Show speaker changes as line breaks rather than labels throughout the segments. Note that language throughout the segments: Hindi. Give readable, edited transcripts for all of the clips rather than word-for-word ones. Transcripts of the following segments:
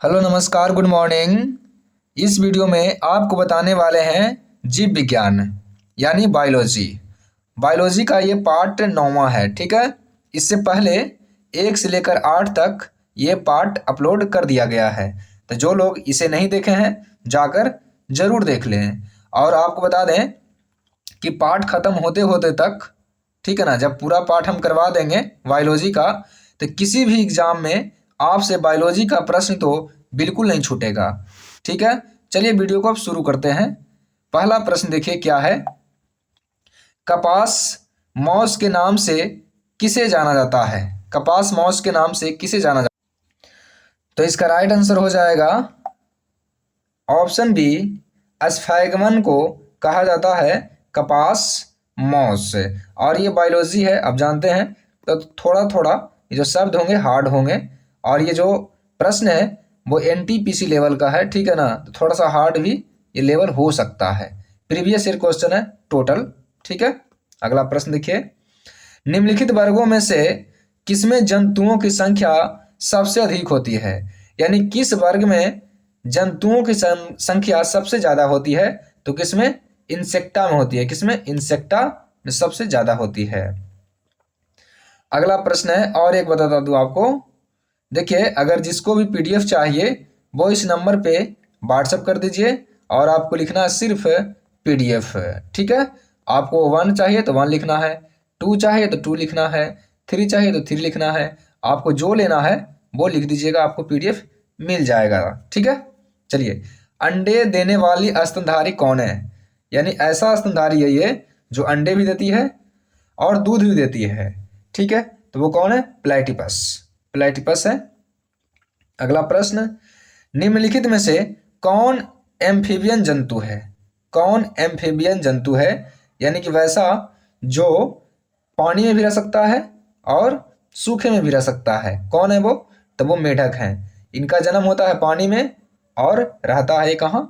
हेलो नमस्कार गुड मॉर्निंग। इस वीडियो में आपको बताने वाले हैं जीव विज्ञान यानी बायोलॉजी। बायोलॉजी का ये पार्ट 9वां है, ठीक है। इससे पहले 1 से लेकर 8 तक ये पार्ट अपलोड कर दिया गया है, तो जो लोग इसे नहीं देखे हैं जाकर ज़रूर देख लें। और आपको बता दें कि पार्ट ख़त्म होते होते तक, ठीक है ना, जब पूरा पार्ट हम करवा देंगे बायोलॉजी का, तो किसी भी एग्ज़ाम में आपसे बायोलॉजी का प्रश्न तो बिल्कुल नहीं छूटेगा, ठीक है। चलिए वीडियो को अब शुरू करते हैं। पहला प्रश्न देखिए क्या है। कपास मॉस के नाम से किसे जाना जाता है? कपास मॉस के नाम से किसे जाना जाता है? तो इसका राइट आंसर हो जाएगा ऑप्शन बी, एस्फैगमन को कहा जाता है कपास मॉस। और ये बायोलॉजी है, अब जानते हैं। तो थोड़ा थोड़ा ये जो शब्द होंगे हार्ड होंगे, और ये जो प्रश्न है वो एनटीपीसी लेवल का है, ठीक है ना। तो थोड़ा सा हार्ड भी ये लेवल हो सकता है। प्रीवियस ईयर क्वेश्चन है टोटल, ठीक है। अगला प्रश्न देखिए। निम्नलिखित वर्गों में से किसमें जंतुओं की संख्या सबसे अधिक होती है? यानी किस वर्ग में जंतुओं की संख्या सबसे ज़्यादा होती है? तो किसमें? इंसेक्टा में होती है। किसमें? इंसेक्टा में सबसे ज़्यादा होती है। अगला प्रश्न है, और एक बताता दूँ आपको। देखिए, अगर जिसको भी पीडीएफ चाहिए वो इस नंबर पे व्हाट्सअप कर दीजिए, और आपको लिखना है सिर्फ पीडीएफ, ठीक है। आपको 1 चाहिए तो 1 लिखना है, 2 चाहिए तो 2 लिखना है, 3 चाहिए तो 3 लिखना है। आपको जो लेना है वो लिख दीजिएगा, आपको पीडीएफ मिल जाएगा, ठीक है। चलिए, अंडे देने वाली स्तनधारी कौन है? यानी ऐसा स्तनधारी है ये जो अंडे भी देती है और दूध भी देती है, ठीक है। तो वो कौन है? प्लेटिपस। प्लेटिपस है। अगला प्रश्न, निम्नलिखित में से कौन एम्फीबियन जंतु है? कौन एम्फीबियन जंतु है? यानी कि वैसा जो पानी में भी रह सकता है और सूखे में भी रह सकता है। कौन है वो? तो वो मेढक हैं। इनका जन्म होता है पानी में और रहता है कहाँ?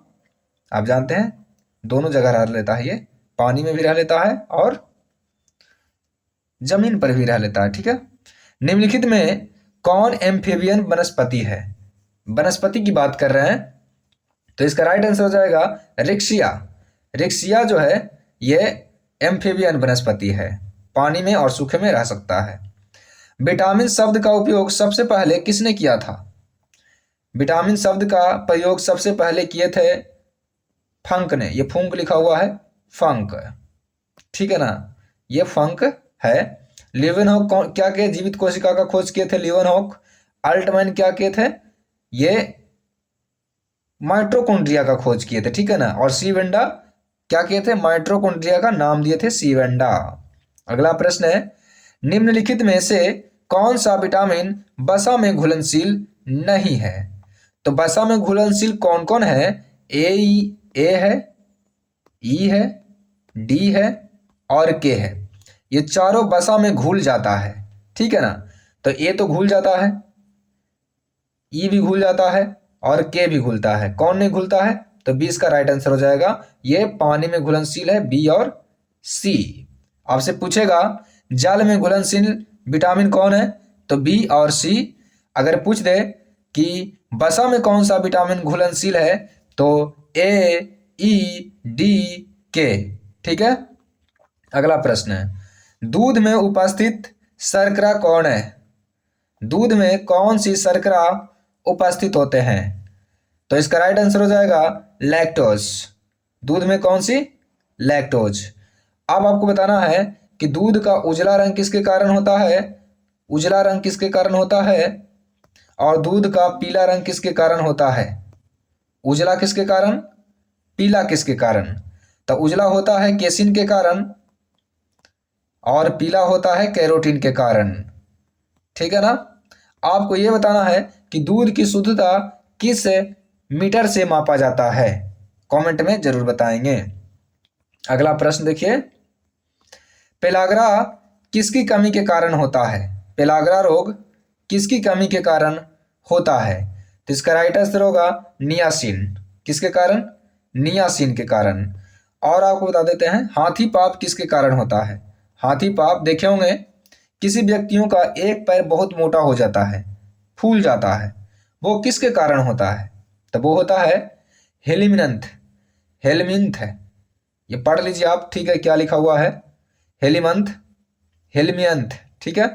आप जानते हैं, दोनों जगह रह लेता है ये। पानी में भी रह लेता है और जमीन पर भी रह लेता है, ठीक है। निम्नलिखित में कौन एम्फीबियन वनस्पति है? वनस्पति की बात कर रहे हैं, तो इसका राइट आंसर हो जाएगा रिक्सिया। रिक्सिया जो है ये एम्फीबियन वनस्पति है, पानी में और सूखे में रह सकता है। विटामिन शब्द का उपयोग सबसे पहले किसने किया था? विटामिन शब्द का प्रयोग सबसे पहले किए थे फंक ने। ये फंक लिखा हुआ है, फंक, ठीक है ना, ये फंक है। लिवेनहॉक क्या किए? जीवित कोशिका का खोज किए थे लिवेनहॉक। अल्टमैन क्या किए थे? ये माइटोकॉन्ड्रिया का खोज किए थे, ठीक है ना। और सी वेंडा क्या किए थे? माइटोकॉन्ड्रिया का नाम दिए थे सी वेंडा। अगला प्रश्न है, निम्नलिखित में से कौन सा विटामिन वसा में घुलनशील नहीं है? तो वसा में घुलनशील कौन कौन है? ए है, ई है, डी है और के है। ये चारों वसा में घुल जाता है, ठीक है ना। तो ए तो घुल जाता है, ई भी घुल जाता है और के भी घुलता है। कौन नहीं घुलता है? तो बी इसका राइट आंसर हो जाएगा। ये पानी में घुलनशील है, बी और सी। आपसे पूछेगा जल में घुलनशील विटामिन कौन है? तो बी और सी। अगर पूछ दे कि वसा में कौन सा विटामिन घुलनशील है, तो ए, ई, डी, के, ठीक है। अगला प्रश्न है, दूध में उपस्थित शर्करा कौन है? दूध में कौन सी शर्करा उपस्थित होते हैं? तो इसका राइट आंसर हो जाएगा लैक्टोज। दूध में कौन सी? लैक्टोज। अब आपको बताना है कि दूध का उजला रंग किसके कारण होता है? उजला रंग किसके कारण होता है? और दूध का पीला रंग किसके कारण होता है? उजला किसके कारण, पीला किसके कारण? तो उजला होता है केसिन के कारण और पीला होता है कैरोटीन के कारण, ठीक है ना। आपको यह बताना है कि दूध की शुद्धता किस मीटर से मापा जाता है? कमेंट में जरूर बताएंगे। अगला प्रश्न देखिए, पेलाग्रा किसकी कमी के कारण होता है? पेलाग्रा रोग किसकी कमी के कारण होता है? तो इसका राइट आंसर होगा नियासिन। किसके कारण? नियासिन के कारण। और आपको बता देते हैं, हाथी पाप किसके कारण होता है? हाथी पाप देखे होंगे, किसी व्यक्तियों का एक पैर बहुत मोटा हो जाता है, फूल जाता है, वो किसके कारण होता है? तो वो होता है हेलिमिनंथ, हेलमिंथ है, ये पढ़ लीजिए आप, ठीक है, क्या लिखा हुआ है, हेलिमंथ, हेलमियंथ, ठीक है,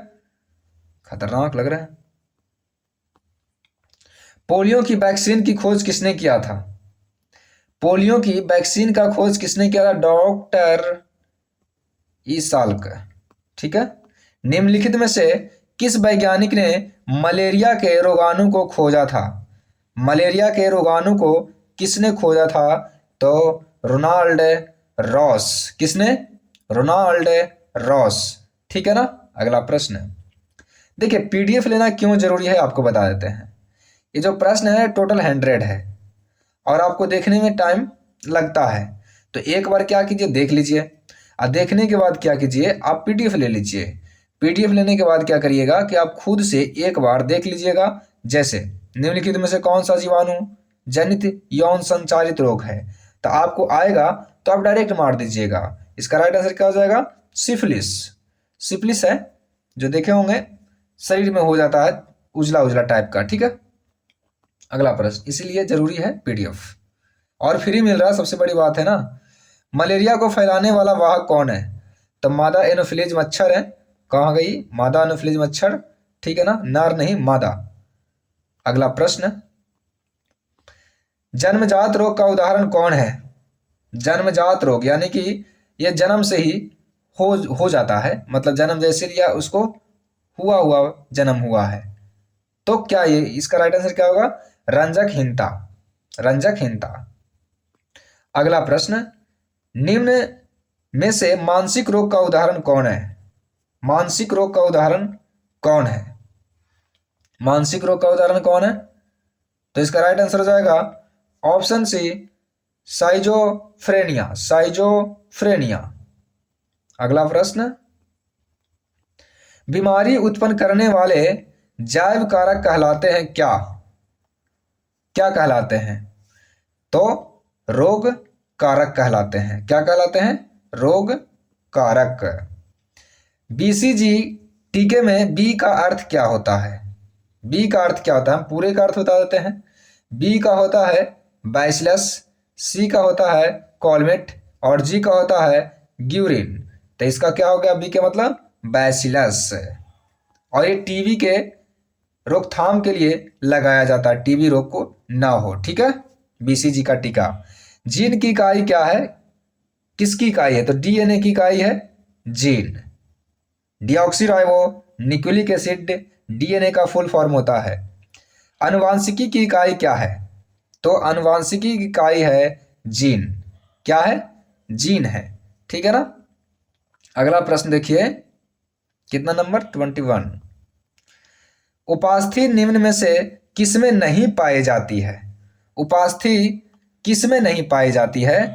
खतरनाक लग रहा है। पोलियो की वैक्सीन की खोज किसने किया था? पोलियो की वैक्सीन का खोज किसने किया था? डॉक्टर ईसाल्क, ठीक है। निम्नलिखित में से किस वैज्ञानिक ने मलेरिया के रोगाणु को खोजा था? मलेरिया के रोगाणु को किसने खोजा था? तो रोनाल्ड रॉस। किसने? रोनाल्ड रॉस, ठीक है ना। अगला प्रश्न, देखिए पीडीएफ लेना क्यों जरूरी है आपको बता देते हैं। ये जो प्रश्न है टोटल 100 है और आपको देखने में टाइम लगता है, तो एक बार क्या कीजिए, देख लीजिए, और देखने के बाद क्या कीजिए, आप पीडीएफ ले लीजिए। पीडीएफ लेने के बाद क्या करिएगा कि आप खुद से एक बार देख लीजिएगा। जैसे निम्नलिखित में से कौन सा जीवाणु जनित यौन संचारित रोग है, तो आपको आएगा तो आप डायरेक्ट मार दीजिएगा। इसका राइट आंसर क्या हो जाएगा? सिफिलिस। सिफिलिस है जो देखे होंगे, शरीर में हो जाता है उजला उजला टाइप का, ठीक है। अगला प्रश्न, इसीलिए जरूरी है पीडीएफ और फ्री मिल रहा है, सबसे बड़ी बात है ना। मलेरिया को फैलाने वाला वाहक कौन है? तो मादा एनोफिलीज मच्छर है। कहाँ गई मादा एनोफिलीज मच्छर, ठीक है ना, नर नहीं मादा। अगला प्रश्न, जन्मजात रोग का उदाहरण कौन है? जन्मजात रोग यानी कि यह जन्म से ही हो जाता है, मतलब जन्म जैसे लिया उसको हुआ हुआ जन्म हुआ है, तो क्या ये इसका राइट आंसर क्या होगा? रंजकहीनता, रंजकहीनता। अगला प्रश्न, निम्न में से मानसिक रोग का उदाहरण कौन है? मानसिक रोग का उदाहरण कौन है? मानसिक रोग का उदाहरण कौन है? तो इसका राइट आंसर हो जाएगा ऑप्शन सी, साइजोफ्रेनिया, साइजोफ्रेनिया। अगला प्रश्न, बीमारी उत्पन्न करने वाले जैव कारक कहलाते हैं क्या? क्या कहलाते हैं? तो रोग कारक कहलाते हैं। क्या कहलाते हैं? रोग कारक। बीसीजी टीके में बी का अर्थ क्या होता है? बी का अर्थ क्या होता है, हम पूरे का अर्थ बता देते हैं। बी का होता है बैसिलस, सी का होता है कॉलमेट और जी का होता है ग्यूरिन। तो इसका क्या हो गया बी के मतलब बैसिलस। और ये टीबी के रोकथाम के लिए लगाया जाता है, टीबी रोग को ना हो, ठीक है। बीसीजी का टीका। जीन की इकाई क्या है? किसकी इकाई है? तो डीएनए की इकाई है gene. Deoxyribo nucleic acid DNA का फुल फॉर्म होता है। आनुवांशिकी की इकाई क्या है? तो आनुवांशिकी की इकाई है जीन। क्या है? जीन है, ठीक है ना। अगला प्रश्न देखिए, कितना नंबर 21। उपास्थि निम्न में से किसमें नहीं पाई जाती है? उपास्थि किसमें नहीं पाई जाती है?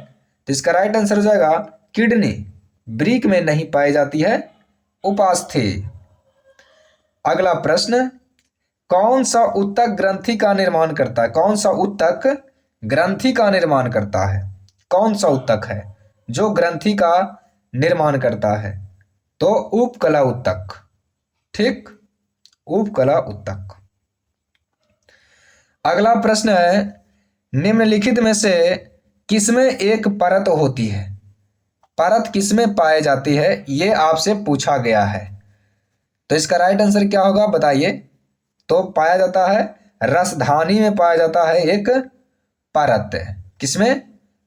तो इसका राइट आंसर हो जाएगा किडनी, ब्रीक में नहीं पाई जाती है उपास्थि। अगला प्रश्न, कौन सा ऊतक ग्रंथि का निर्माण करता है? कौन सा ऊतक ग्रंथि का निर्माण करता है? कौन सा ऊतक है जो ग्रंथि का निर्माण करता है? तो उपकला ऊतक, ठीक, उपकला ऊतक। अगला प्रश्न है, निम्नलिखित में से किसमें एक परत होती है? परत किसमें पाई जाती है ये आपसे पूछा गया है, तो इसका राइट आंसर क्या होगा बताइए। तो पाया जाता है रसधानी में पाया जाता है एक परत। किसमें?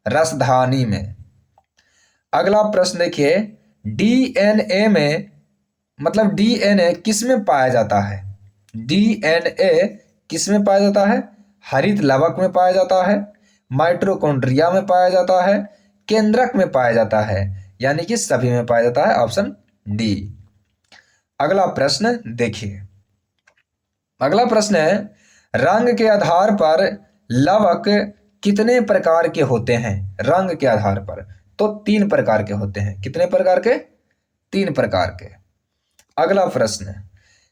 रसधानी में। अगला प्रश्न देखिए, डीएनए में मतलब डीएनए किस में पाया जाता है? डीएनए किस में पाया जाता है? हरित लवक में पाया जाता है, माइटोकॉन्ड्रिया में पाया जाता है, केंद्रक में पाया जाता है, यानी कि सभी में पाया जाता है, ऑप्शन डी। अगला प्रश्न देखिए, अगला प्रश्न है, रंग के आधार पर लवक कितने प्रकार के होते हैं? रंग के आधार पर तो 3 प्रकार के होते हैं। कितने प्रकार के? 3 प्रकार के। अगला प्रश्न,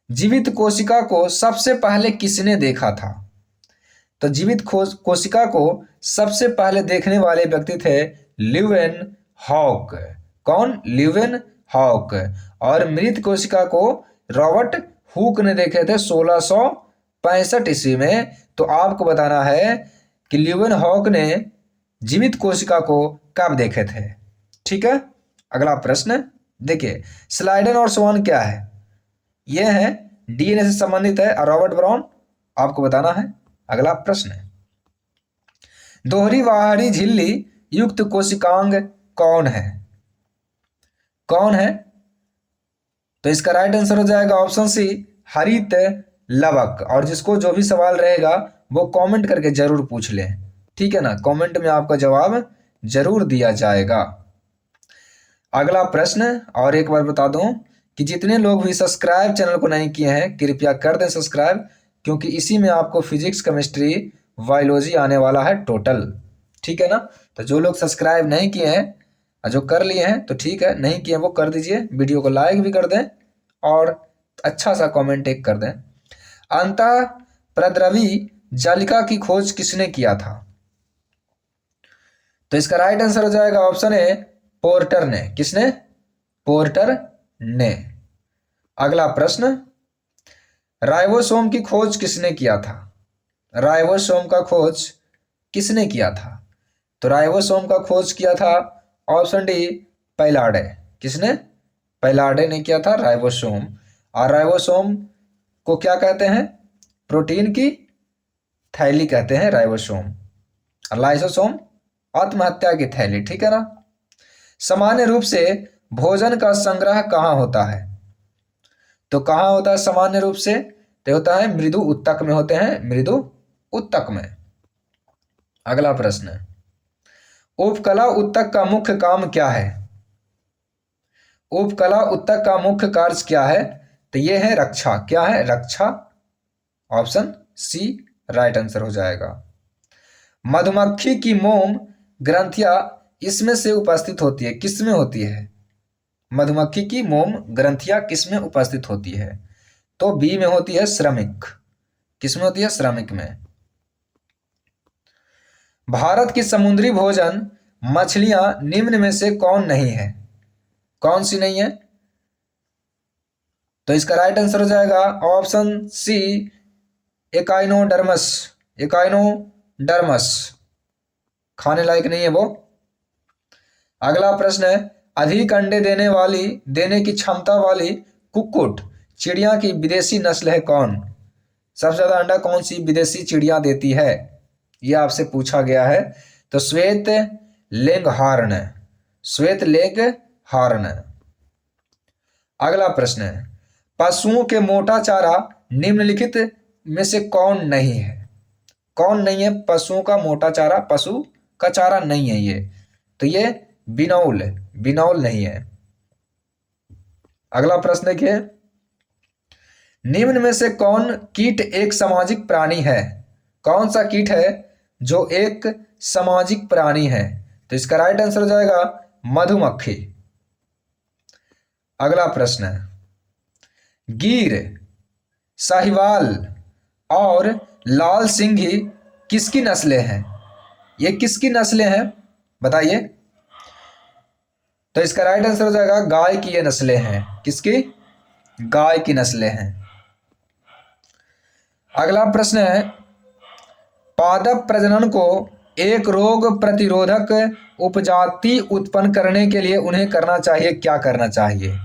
जीवित कोशिका को सबसे पहले किसने देखा था? तो जीवित कोशिका को सबसे पहले देखने वाले व्यक्ति थे ल्यूवेन हॉक। कौन? Leeuwenhoek. और मृत कोशिका को रॉबर्ट हुक ने देखे थे 1665 ईस्वी में, तो आपको बताना है कि ल्यूवेनहॉक ने जीवित कोशिका को कब देखे थे। ठीक है, अगला प्रश्न देखिए, स्लाइडन और स्वान क्या है? यह है डीएनए से संबंधित है और रॉबर्ट ब्राउन आपको बताना है। अगला प्रश्न, दोहरी बाहरी झिल्ली युक्त कोशिकांग कौन है? कौन है? तो इसका राइट आंसर हो जाएगा ऑप्शन सी, हरित लवक। और जिसको जो भी सवाल रहेगा वो कमेंट करके जरूर पूछ लें, ठीक है ना, कमेंट में आपका जवाब जरूर दिया जाएगा। अगला प्रश्न और एक बार बता दूं कि जितने लोग भी सब्सक्राइब चैनल को नहीं किए हैं कृपया कर दें सब्सक्राइब, क्योंकि इसी में आपको फिजिक्स, केमिस्ट्री, बायोलॉजी आने वाला है टोटल। ठीक है ना, तो जो लोग सब्सक्राइब नहीं किए हैं और जो कर लिए हैं तो ठीक है, नहीं किए वो कर दीजिए, वीडियो को लाइक भी कर दें और अच्छा सा कमेंट एक कर दें। अंतः प्रद्रवी जालिका की खोज किसने किया था? तो इसका राइट आंसर हो जाएगा ऑप्शन ए, पोर्टर ने। किसने? पोर्टर ने। अगला प्रश्न, राइबोसोम की खोज किसने किया था? राइबोसोम का खोज किसने किया था? तो राइबोसोम का खोज किया था ऑप्शन डी, पैलार्डे। किसने? पैलार्डे ने किया था राइबोसोम। और राइबोसोम को क्या कहते हैं? प्रोटीन की थैली कहते हैं राइबोसोम। और लाइसोसोम आत्महत्या की थैली। ठीक है ना। सामान्य रूप से भोजन का संग्रह कहाँ होता है? तो कहाँ होता है सामान्य रूप से? तो होता है मृदु उत्तक में होते हैं, मृदु उत्तक में। अगला प्रश्न, उपकला उत्तक का मुख्य काम क्या है? उपकला उत्तक का मुख्य कार्य क्या है? तो ये है रक्षा। क्या है? रक्षा। ऑप्शन सी राइट आंसर हो जाएगा। मधुमक्खी की मोम ग्रंथियां इसमें से उपस्थित होती है, किसमें होती है? मधुमक्खी की मोम ग्रंथियां किसमें उपस्थित होती है? तो बी में होती है, श्रमिक। किसमें होती है? श्रमिक में। भारत की समुद्री भोजन मछलियां निम्न में से कौन नहीं है? कौन सी नहीं है? तो इसका राइट आंसर हो जाएगा ऑप्शन सी, एकाइनोडर्मस। एकाइनोडर्मस खाने लायक नहीं है वो। अगला प्रश्न है, अधिक अंडे देने की क्षमता वाली कुक्कुट चिड़िया की विदेशी नस्ल है कौन? सबसे ज्यादा अंडा कौन सी विदेशी चिड़िया देती है? यह आपसे पूछा गया है। तो श्वेत लेंगहॉर्न। श्वेत लेंगहॉर्न। अगला प्रश्न है, पशुओं के मोटा चारा निम्नलिखित में से कौन नहीं है? कौन नहीं है पशुओं का मोटा चारा? पशु का चारा नहीं है ये। तो ये बिनौल, बिनौल नहीं है। अगला प्रश्न देखिए, निम्न में से कौन कीट एक सामाजिक प्राणी है? कौन सा कीट है जो एक सामाजिक प्राणी है? तो इसका राइट आंसर हो जाएगा मधुमक्खी। अगला प्रश्न है, गीर, साहिवाल और लाल सिंधी किसकी नस्लें हैं? ये किसकी नस्लें हैं बताइए? तो इसका राइट आंसर हो जाएगा गाय की ये नस्लें हैं। किसकी? गाय की नस्लें हैं। अगला प्रश्न है, पादप प्रजनन को एक रोग प्रतिरोधक उपजाति उत्पन्न करने के लिए उन्हें करना चाहिए, क्या करना चाहिए?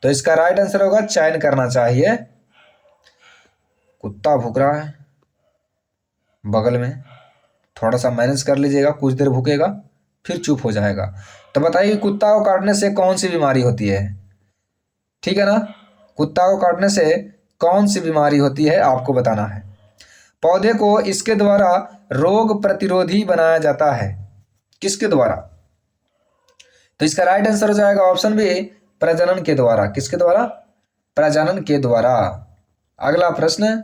तो इसका राइट आंसर होगा चयन करना चाहिए। कुत्ता भूख रहा है बगल में, थोड़ा सा मैनेज कर लीजिएगा, कुछ देर भूखेगा फिर चुप हो जाएगा। तो बताइए कुत्ता को काटने से कौन सी बीमारी होती है? ठीक है ना, कुत्ता को काटने से कौन सी बीमारी होती है आपको बताना है। पौधे को इसके द्वारा रोग प्रतिरोधी बनाया जाता है, किसके द्वारा? तो इसका राइट आंसर हो जाएगा ऑप्शन बी, प्रजनन के द्वारा। किसके द्वारा? प्रजनन के द्वारा। अगला प्रश्न,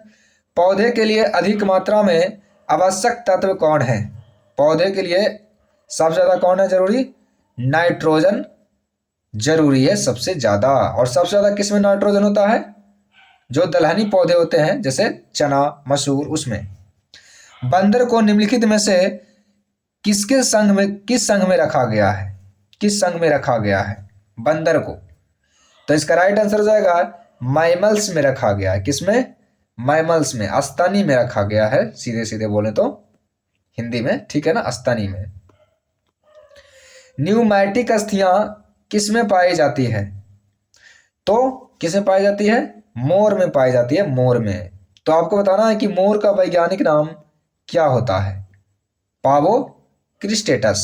पौधे के लिए अधिक मात्रा में आवश्यक तत्व कौन है? पौधे के लिए सबसे ज्यादा कौन है जरूरी? नाइट्रोजन जरूरी है सबसे ज्यादा। और सबसे ज्यादा किसमें नाइट्रोजन होता है? जो दलहनी पौधे होते हैं जैसे चना, मसूर, उसमें। बंदर को निम्नलिखित में से किस संघ में रखा गया है? किस संघ में रखा गया है बंदर को? तो इसका राइट आंसर हो जाएगा मैमल्स में रखा गया है। किसमें? मैमल्स में, अस्तनी में रखा गया है, सीधे सीधे बोले तो हिंदी में, ठीक है ना, अस्तनी में। न्यूमैटिक अस्थियां किस में पाई जाती है? तो किस में पाई जाती है? मोर में पाई जाती है, मोर में। तो आपको बताना है कि मोर का वैज्ञानिक नाम क्या होता है? पावो क्रिस्टेटस।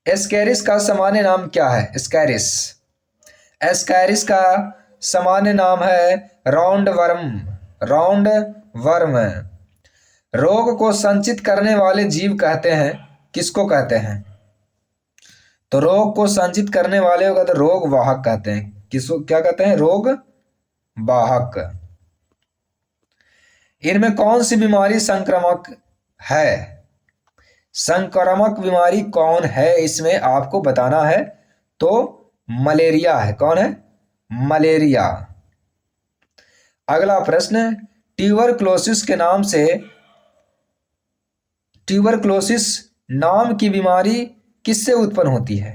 एस्केरिस का सामान्य नाम क्या है? एस्केरिस, एस्केरिस का सामान्य नाम है राउंड वर्म, राउंड वर्म। रोग को संचित करने वाले जीव कहते हैं, किसको कहते हैं? तो रोग को संचित करने वाले को तो रोग वाहक कहते हैं। किसको क्या कहते हैं? रोग वाहक। इनमें कौन सी बीमारी संक्रामक है? संक्रामक बीमारी कौन है इसमें आपको बताना है। तो मलेरिया है। कौन है? मलेरिया। अगला प्रश्न, ट्यूबरक्लोसिस के नाम से, ट्यूबरक्लोसिस नाम की बीमारी किससे उत्पन्न होती है?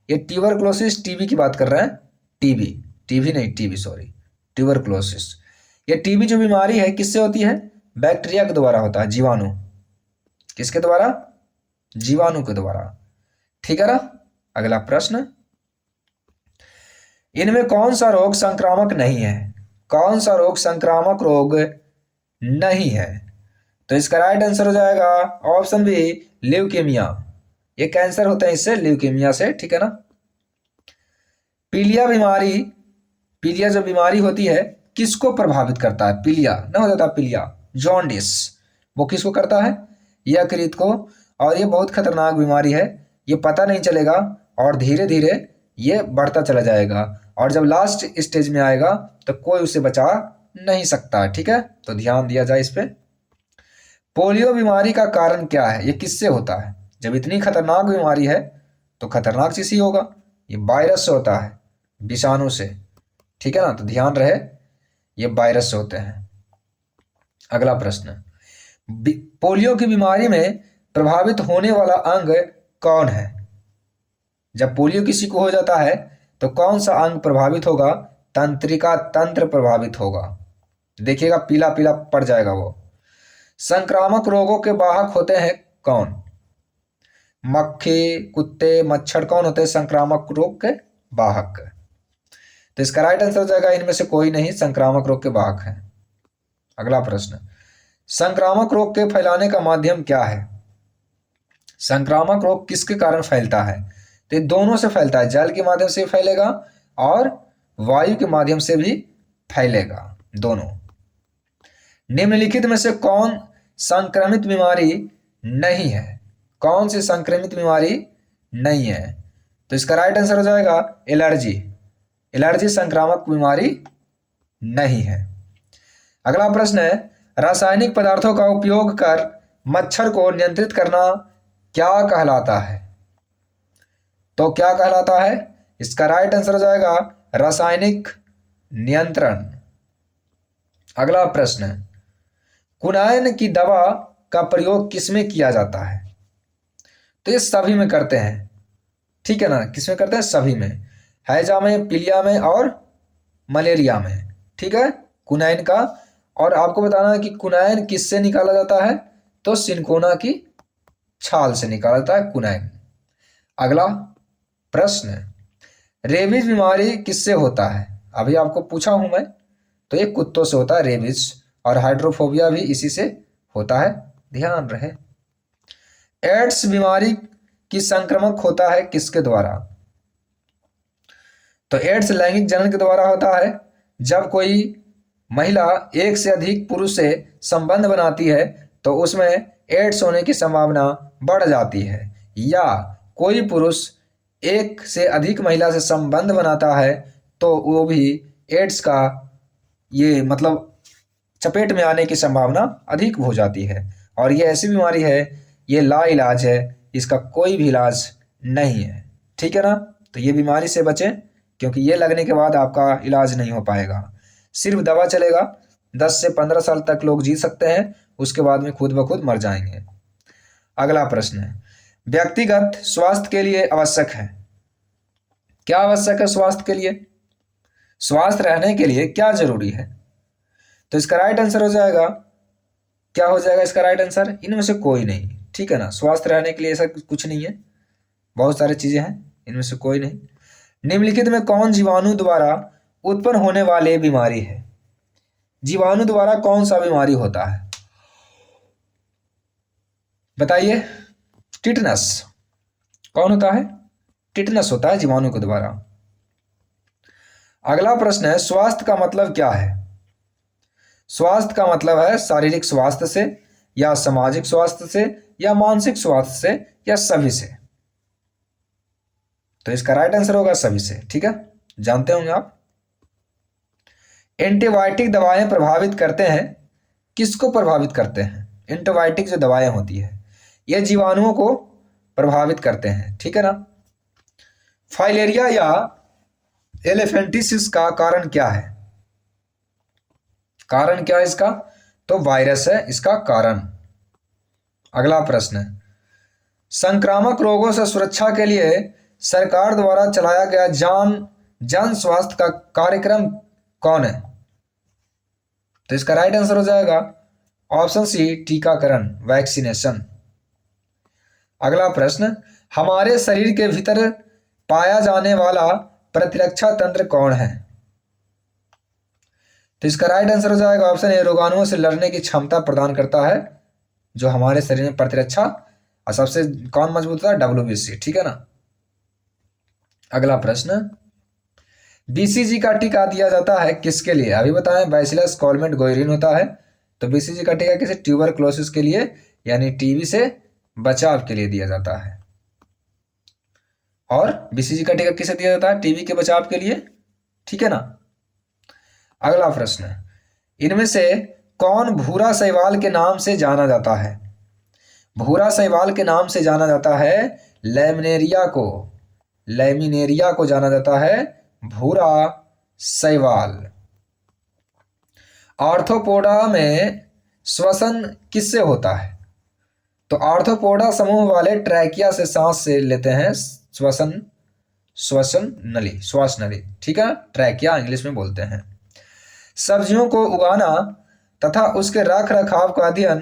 ये ट्यूबरक्लोसिस टीबी की बात कर रहे हैं, टीबी, टीबी नहीं, टीबी सॉरी, ट्यूबरक्लोसिस। ये टीबी जो बीमारी है किससे होती है? बैक्टीरिया के द्वारा होता है, जीवाणु। किसके द्वारा? जीवाणु के द्वारा, ठीक है ना। अगला प्रश्न, इनमें कौन सा रोग संक्रामक नहीं है? कौन सा रोग संक्रामक रोग नहीं है? तो इसका राइट आंसर हो जाएगा ऑप्शन बी, ल्यूकेमिया। ये कैंसर होता है इससे, ल्यूकेमिया से, ठीक है ना। पीलिया बीमारी, पीलिया जो बीमारी होती है किसको प्रभावित करता है? पीलिया ना हो जाता, पीलिया, जॉन्डिस, वो किसको करता है? यकृत को। और ये बहुत खतरनाक बीमारी है, ये पता नहीं चलेगा और धीरे धीरे ये बढ़ता चला जाएगा, और जब लास्ट स्टेज में आएगा तो कोई उसे बचा नहीं सकता, ठीक है। तो ध्यान दिया जाए इस पे। पोलियो बीमारी का कारण क्या है? ये किससे होता है? जब इतनी खतरनाक बीमारी है तो खतरनाक चीज ही होगा, ये वायरस से होता है, विषाणु से, ठीक है ना। तो ध्यान रहे, ये वायरस से होते हैं। अगला प्रश्न, पोलियो की बीमारी में प्रभावित होने वाला अंग कौन है? जब पोलियो किसी को हो जाता है तो कौन सा अंग प्रभावित होगा? तंत्रिका तंत्र प्रभावित होगा, देखिएगा पीला पीला पड़ जाएगा वो। संक्रामक रोगों के वाहक होते हैं कौन? मक्खी, कुत्ते, मच्छर, कौन होते हैं संक्रामक रोग के वाहक? तो इसका राइट आंसर हो जाएगा इनमें से कोई नहीं संक्रामक रोग के वाहक हैं। अगला प्रश्न, संक्रामक रोग के फैलाने का माध्यम क्या है? संक्रामक रोग किसके कारण फैलता है? तो ये दोनों से फैलता है, जल के माध्यम से फैलेगा और वायु के माध्यम से भी फैलेगा, दोनों। निम्नलिखित में से कौन संक्रमित बीमारी नहीं है? कौन सी संक्रमित बीमारी नहीं है? तो इसका राइट आंसर हो जाएगा एलर्जी। एलर्जी संक्रामक बीमारी नहीं है। अगला प्रश्न है, रासायनिक पदार्थों का उपयोग कर मच्छर को नियंत्रित करना क्या कहलाता है? तो क्या कहलाता है? इसका राइट आंसर हो जाएगा रासायनिक नियंत्रण। अगला प्रश्न, कुनाइन की दवा का प्रयोग किसमें किया जाता है? तो ये सभी में करते हैं, ठीक है ना। किसमें करते हैं? सभी में, हैजा में, पीलिया में और मलेरिया में, ठीक है, कुनाइन का। और आपको बताना है कि कुनाइन किससे निकाला जाता है? तो सिनकोना की छाल से निकाला जाता है कुनाइन। अगला प्रश्न, रेबीज बीमारी किससे होता है? अभी आपको पूछा हूं मैं, तो ये कुत्तों से होता है रेबीज, और हाइड्रोफोबिया भी इसी से होता है, ध्यान रहे। एड्स बीमारी की संक्रमक होता है किसके द्वारा? तो एड्स लैंगिक जनन के द्वारा होता है। जब कोई महिला एक से अधिक पुरुष से संबंध बनाती है तो उसमें एड्स होने की संभावना बढ़ जाती है, या कोई पुरुष एक से अधिक महिला से संबंध बनाता है तो वो भी एड्स का ये मतलब चपेट में आने की संभावना अधिक हो जाती है। और ये ऐसी बीमारी है, ये लाइलाज है, इसका कोई भी इलाज नहीं है, ठीक है ना। तो ये बीमारी से बचें, क्योंकि ये लगने के बाद आपका इलाज नहीं हो पाएगा, सिर्फ दवा चलेगा। 10 से 15 साल तक लोग जी सकते हैं, उसके बाद में खुद ब खुद मर जाएंगे। अगला प्रश्न है, व्यक्तिगत स्वास्थ्य के लिए आवश्यक है, क्या आवश्यक है स्वास्थ्य के लिए? स्वास्थ्य रहने के लिए क्या जरूरी है? तो इसका राइट आंसर हो जाएगा, क्या हो जाएगा इसका राइट आंसर? इनमें से कोई नहीं, ठीक है ना। स्वस्थ रहने के लिए ऐसा कुछ नहीं है, बहुत सारी चीजें हैं, इनमें से कोई नहीं। निम्नलिखित में कौन जीवाणु द्वारा उत्पन्न होने वाली बीमारी है? जीवाणु द्वारा कौन सा बीमारी होता है बताइए? टिटनस। कौन होता है? टिटनस होता है जीवाणु के द्वारा। अगला प्रश्न है, स्वास्थ्य का मतलब क्या है? स्वास्थ्य का मतलब है शारीरिक स्वास्थ्य से, या सामाजिक स्वास्थ्य से, या मानसिक स्वास्थ्य से, या सभी से। तो इसका राइट आंसर होगा सभी से, ठीक है, जानते होंगे आप। एंटीबायोटिक दवाएं प्रभावित करते हैं, किसको प्रभावित करते हैं? एंटीबायोटिक जो दवाएं होती है ये जीवाणुओं को प्रभावित करते हैं, ठीक है ना। फाइलेरिया या एलिफेंटिसिस का कारण क्या है? कारण क्या है इसका? तो वायरस है इसका कारण। अगला प्रश्न, संक्रामक रोगों से सुरक्षा के लिए सरकार द्वारा चलाया गया जन स्वास्थ्य का कार्यक्रम कौन है? तो इसका राइट आंसर हो जाएगा ऑप्शन सी, टीकाकरण, वैक्सीनेशन। अगला प्रश्न, हमारे शरीर के भीतर पाया जाने वाला प्रतिरक्षा तंत्र कौन है? तो इसका राइट आंसर हो जाएगा ऑप्शन ए, रोगाणुओं से लड़ने की क्षमता प्रदान करता है जो हमारे शरीर में प्रतिरक्षा। और सबसे कौन मजबूत होता है? WBC, ठीक है ना। अगला प्रश्न, BCG का टीका दिया जाता है किसके लिए? अभी बताएं, बैसिलस कॉलमेट गोइरिन होता है। तो BCG का टीका किसे? ट्यूबरक्लोसिस के लिए, यानी टीबी से बचाव के लिए दिया जाता है। और BCG का टीका किसे दिया जाता है? टीबी के बचाव के लिए, ठीक है ना। अगला प्रश्न, इनमें से कौन भूरा शैवाल के नाम से जाना जाता है? भूरा शैवाल के नाम से जाना जाता है लैमिनेरिया को। लैमिनेरिया को जाना जाता है भूरा शैवाल। आर्थ्रोपोडा में श्वसन किससे होता है? तो आर्थ्रोपोडा समूह वाले ट्रैकिया से सांस से लेते हैं श्वसन नली, ठीक है, ट्रैकिया इंग्लिश में बोलते हैं। सब्जियों को उगाना तथा उसके रख रखाव का अध्ययन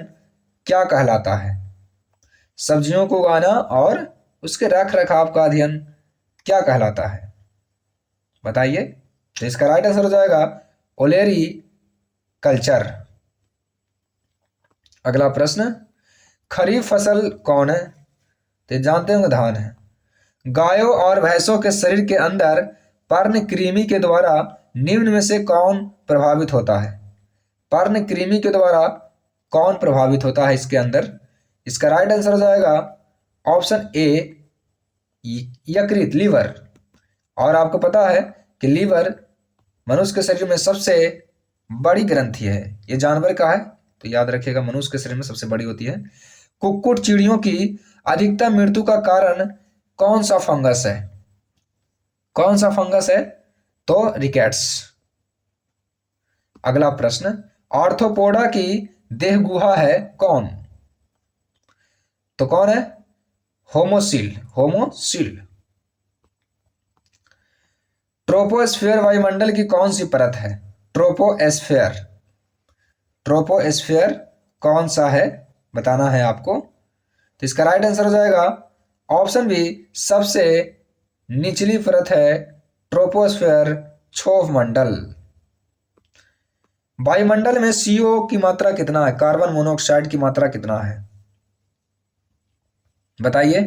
क्या कहलाता है? सब्जियों को उगाना और उसके रख रखाव का अध्ययन क्या कहलाता है बताइए? तो इसका राइट आंसर हो जाएगा ओलेरी कल्चर। अगला प्रश्न, खरीफ फसल कौन है? तो जानते होंगे धान है। गायों और भैंसों के शरीर के अंदर पर्णकृमि के द्वारा निम्न में से कौन प्रभावित होता है? पर्णकृमि के द्वारा कौन प्रभावित होता है इसके अंदर? इसका राइट आंसर हो जाएगा ऑप्शन ए, यकृत, लीवर। और आपको पता है कि लीवर मनुष्य के शरीर में सबसे बड़ी ग्रंथि है। ये जानवर का है तो याद रखिएगा, मनुष्य के शरीर में सबसे बड़ी होती है। कुक्कुट चिड़ियों की अधिकतम मृत्यु का कारण कौन सा फंगस है? कौन सा फंगस है? तो रिकेट्स। अगला प्रश्न, आर्थ्रोपोडा की देह गुहा है कौन? तो कौन है? होमोसील। ट्रोपोस्फियर वायुमंडल की कौन सी परत है? ट्रोपोस्फियर कौन सा है बताना है आपको। तो इसका राइट आंसर हो जाएगा ऑप्शन बी, सबसे निचली परत है ट्रोपोस्फियर, क्षोभ मंडल। वायुमंडल में CO की मात्रा कितना है? कार्बन मोनोऑक्साइड की मात्रा कितना है बताइए?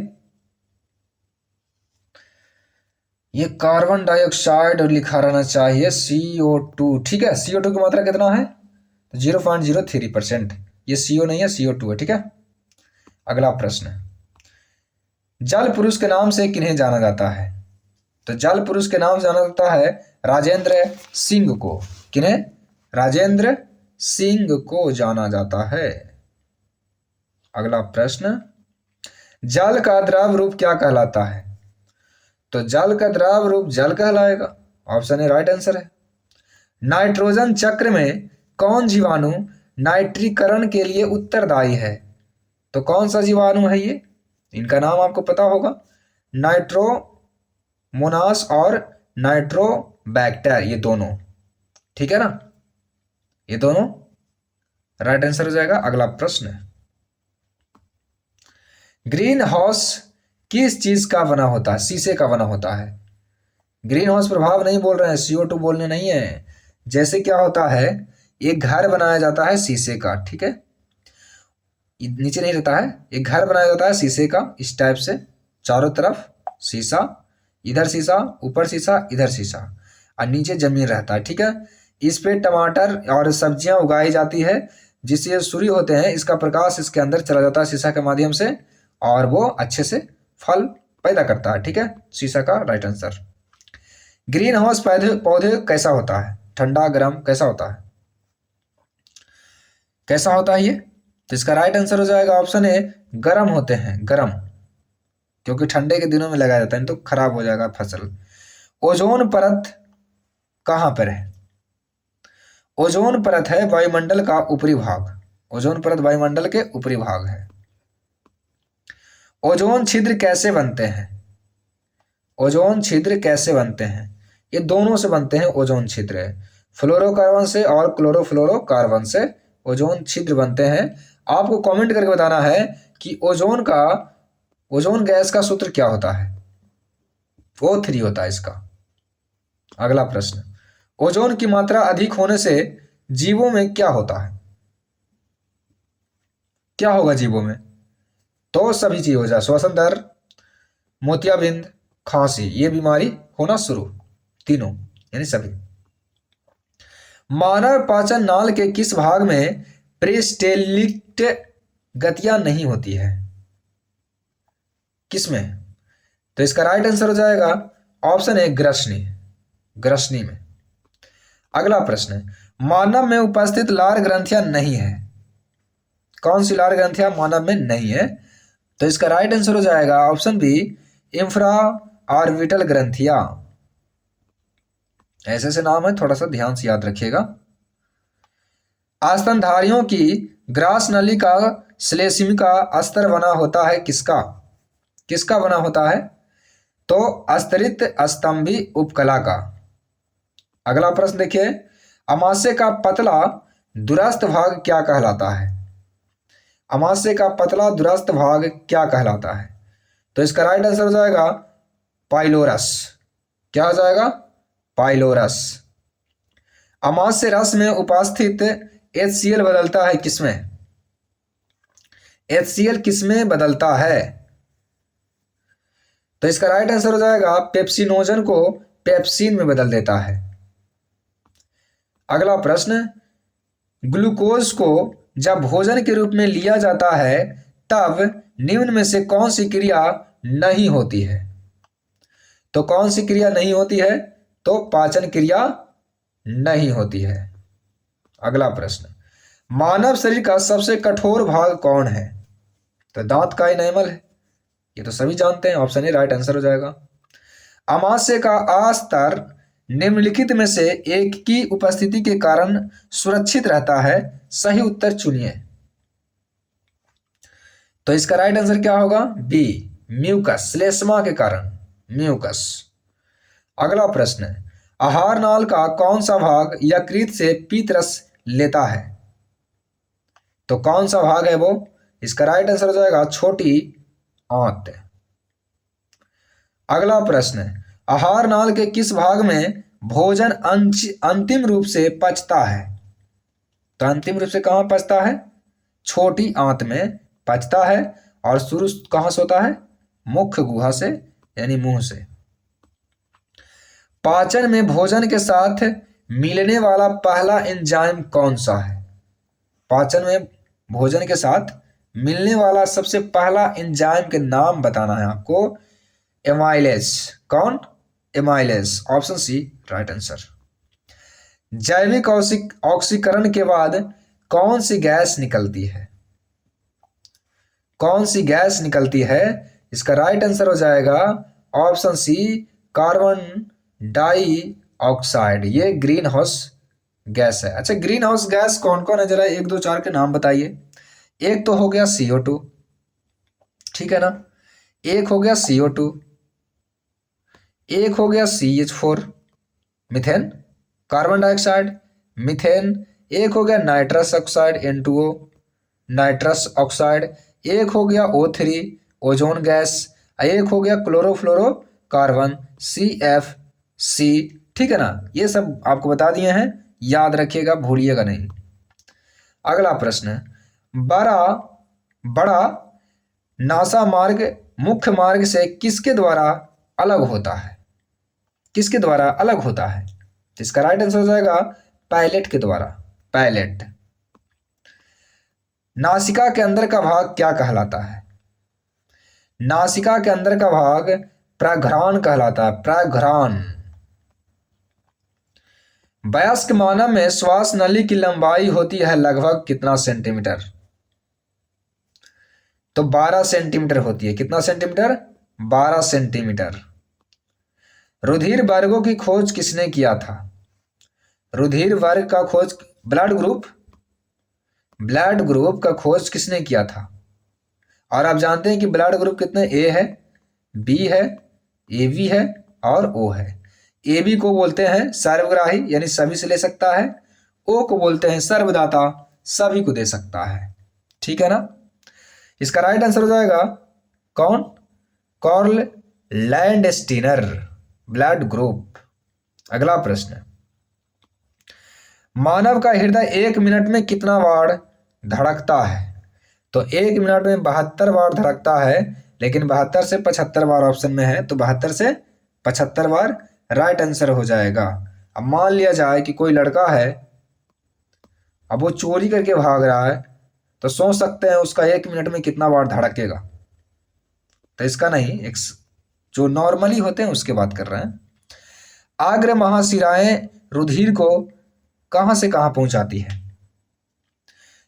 ये कार्बन डाइऑक्साइड लिखा रहना चाहिए, CO2, ठीक है। CO2 की मात्रा कितना है? तो 0.03%। ये CO नहीं है, CO2 है, ठीक है। अगला प्रश्न, जल पुरुष के नाम से किन्हें जाना जाता है? तो जल पुरुष के नाम से जाना जाता है राजेंद्र सिंह को। किन्हें? राजेंद्र सिंह को जाना जाता है। अगला प्रश्न, जल का द्रव रूप क्या कहलाता है? तो जल का द्रव रूप जल कहलाएगा। ऑप्शन ए राइट आंसर है। नाइट्रोजन चक्र में कौन जीवाणु नाइट्रीकरण के लिए उत्तरदायी है? तो कौन सा जीवाणु है ये? इनका नाम आपको पता होगा, नाइट्रोमोनास और नाइट्रोबैक्टर, ये दोनों, ठीक है ना। ये दोनों राइट आंसर हो जाएगा। अगला प्रश्न, ग्रीन हाउस किस चीज का बना होता है? शीशे का बना होता है। ग्रीन हाउस प्रभाव नहीं बोल रहे हैं, CO2 बोलने नहीं है। जैसे क्या होता है, एक घर बनाया जाता है शीशे का, ठीक है, नीचे नहीं रहता है, एक घर बनाया जाता है शीशे का, इस टाइप से चारों तरफ शीशा, इधर शीशा, ऊपर शीशा, इधर शीशा, और नीचे जमीन रहता है, ठीक है। इस पे टमाटर और सब्जियां उगाई जाती है, जिससे सूर्य होते हैं, इसका प्रकाश इसके अंदर चला जाता है शीशा के माध्यम से, और वो अच्छे से फल पैदा करता है, ठीक है। शीशा का राइट आंसर। ग्रीन हाउस पौधे पौधे कैसा होता है? ठंडा, गर्म, कैसा होता है? कैसा होता है ये? तो इसका राइट आंसर हो जाएगा ऑप्शन ए, गर्म होते हैं, गर्म, क्योंकि ठंडे के दिनों में लगाया जाता है, तो खराब हो जाएगा फसल। ओजोन परत कहाँ पर है? ओजोन परत है वायुमंडल का ऊपरी भाग। ओजोन परत वायुमंडल के ऊपरी भाग है। ओजोन छिद्र कैसे बनते हैं? ओजोन छिद्र कैसे बनते हैं? ये दोनों से बनते हैं ओजोन छिद्र, फ्लोरोकार्बन से और क्लोरोफ्लोरोकार्बन से ओजोन छिद्र बनते हैं। आपको कमेंट करके बताना है कि ओजोन गैस का सूत्र क्या होता है? O3 होता है इसका। अगला प्रश्न, ओजोन की मात्रा अधिक होने से जीवों में क्या होता है? क्या होगा जीवों में? तो सभी चीज हो जाए, श्वसन दर, मोतियाबिंद, खांसी, ये बीमारी होना शुरू, तीनों यानी सभी। मानव पाचन नाल के किस भाग में पेरिस्टेलिक गतियां नहीं होती है? किसमें? तो इसका राइट आंसर हो जाएगा ऑप्शन ए, ग्रसनी, ग्रसनी में। अगला प्रश्न, मानव में उपस्थित लार ग्रंथियां नहीं है। कौन सी लार ग्रंथियां मानव में नहीं है? तो इसका राइट आंसर हो जाएगा ऑप्शन बी, इंफ्रा ऑर्बिटल ग्रंथियां। ऐसे ऐसे नाम है, थोड़ा सा ध्यान से याद रखिएगा। स्तनधारियों की ग्रास नली का श्लेष्म का अस्तर बना होता है किसका? किसका बना होता है? तो स्तरित स्तंभी उपकला का। अगला प्रश्न देखिए, अमाशय का पतला दुरस्थ भाग क्या कहलाता है? अमाशय का पतला दुरस्थ भाग क्या कहलाता है? तो इसका राइट आंसर हो जाएगा पाइलोरस। क्या हो जाएगा? पाइलोरस। अमाशय रस में उपस्थित HCl बदलता है किसमें? HCl किसमें बदलता है? तो इसका राइट आंसर हो जाएगा पेप्सिनोजन को पेप्सिन में बदल देता है। अगला प्रश्न, ग्लूकोज को जब भोजन के रूप में लिया जाता है तब निम्न में से कौन सी क्रिया नहीं होती है? तो कौन सी क्रिया नहीं होती है? तो पाचन क्रिया नहीं होती है। अगला प्रश्न, मानव शरीर का सबसे कठोर भाग कौन है? तो दांत का इनेमल है, ये तो सभी जानते हैं, ऑप्शन ए राइट आंसर हो जाएगा। अमाशय का अस्तर निम्नलिखित में से एक की उपस्थिति के कारण सुरक्षित रहता है, सही उत्तर चुनिए। तो इसका राइट आंसर क्या होगा? बी, म्यूकस, श्लेष्मा के कारण, म्यूकस। अगला प्रश्न, आहार नाल का कौन सा भाग यकृत से पीत रस लेता है? तो कौन सा भाग है वो? इसका राइट आंसर हो जाएगा छोटी आंत। अगला प्रश्न, आहार नाल के किस भाग में भोजन अंतिम रूप से पचता है? तो अंतिम रूप से कहां पचता है? छोटी आंत में पचता है, और शुरू कहां से होता है? मुख्य गुहा से, यानी मुंह से। पाचन में भोजन के साथ मिलने वाला पहला एंजाइम कौन सा है? पाचन में भोजन के साथ मिलने वाला सबसे पहला एंजाइम के नाम बताना है आपको। एमाइलेज। कौन? Amylase, option C right answer. जैविक ऑक्सीकरण के बाद कौन सी गैस निकलती है? कौन सी गैस निकलती है? इसका राइट आंसर हो जाएगा ऑप्शन सी, कार्बन डाइऑक्साइड। ये ग्रीन हाउस गैस है। अच्छा, ग्रीन हाउस गैस कौन कौन है, जरा 1 2 4 के नाम बताइए। एक तो हो गया CO2, ठीक है ना, एक हो गया CO2, एक हो गया CH4 methane, carbon dioxide, methane, एक हो गया nitrous oxide N2O, nitrous oxide, एक हो गया O3 ओजोन गैस, एक हो गया क्लोरोफ्लोरोकार्बन CFC। ठीक है ना, ये सब आपको बता दिए हैं, याद रखिएगा, भूलिएगा नहीं। अगला प्रश्न, बड़ा बड़ा नासा मार्ग मुख्य मार्ग से किसके द्वारा अलग होता है? किसके द्वारा अलग होता है? इसका राइट आंसर हो जाएगा पायलट के द्वारा, पायलट। नासिका के अंदर का भाग क्या कहलाता है? नासिका के अंदर का भाग प्रघ्राण कहलाता है, प्रघ्राण। वयस्क मानव में श्वास नली की लंबाई होती है लगभग कितना सेंटीमीटर? तो 12 सेंटीमीटर होती है। कितना सेंटीमीटर? 12 सेंटीमीटर। रुधिर वर्गों की खोज किसने किया था? रुधिर वर्ग का खोज, ब्लड ग्रुप का खोज किसने किया था? और आप जानते हैं कि ब्लड ग्रुप कितने? ए है, बी है, ए बी है और ओ है। ए बी को बोलते हैं सर्वग्राही, यानी सभी से ले सकता है। ओ को बोलते हैं सर्वदाता, सभी को दे सकता है। ठीक है ना, इसका राइट आंसर हो जाएगा कौन? Karl Landsteiner, blood group. अगला प्रश्न, मानव का हृदय 1 मिनट में कितना बार धड़कता है? तो 1 मिनट में 72 बार धड़कता है, लेकिन 72 से 75 बार ऑप्शन में है, तो 72 से 75 बार राइट आंसर हो जाएगा। अब मान लिया जाए कि कोई लड़का है, अब वो चोरी करके भाग रहा है, तो सोच सकते हैं उसका 1 मिनट में कितना बार धड़केगा। तो इसका नहीं, एक जो नॉर्मली होते हैं उसके बात कर रहे हैं। आग्र महाशिराएं रुधिर को कहां से कहां पहुंचाती है?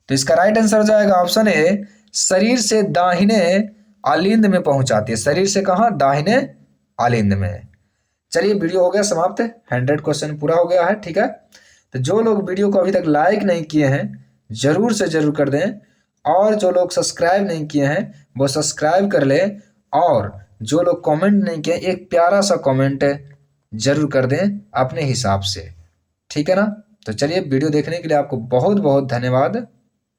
तो इसका राइट आंसर हो जाएगा ऑप्शन ए, शरीर से दाहिने आलिंद में पहुंचाती है। शरीर से कहां? दाहिने आलिंद में। चलिए, वीडियो हो गया समाप्त, 100 क्वेश्चन पूरा हो गया है। ठीक है, तो जो लोग वीडियो को अभी तक लाइक नहीं किए हैं जरूर से जरूर कर दें, और जो लोग सब्सक्राइब नहीं किए हैं वो सब्सक्राइब कर ले, और जो लोग कमेंट नहीं किए एक प्यारा सा कमेंट जरूर कर दें अपने हिसाब से। ठीक है ना, तो चलिए, वीडियो देखने के लिए आपको बहुत बहुत धन्यवाद।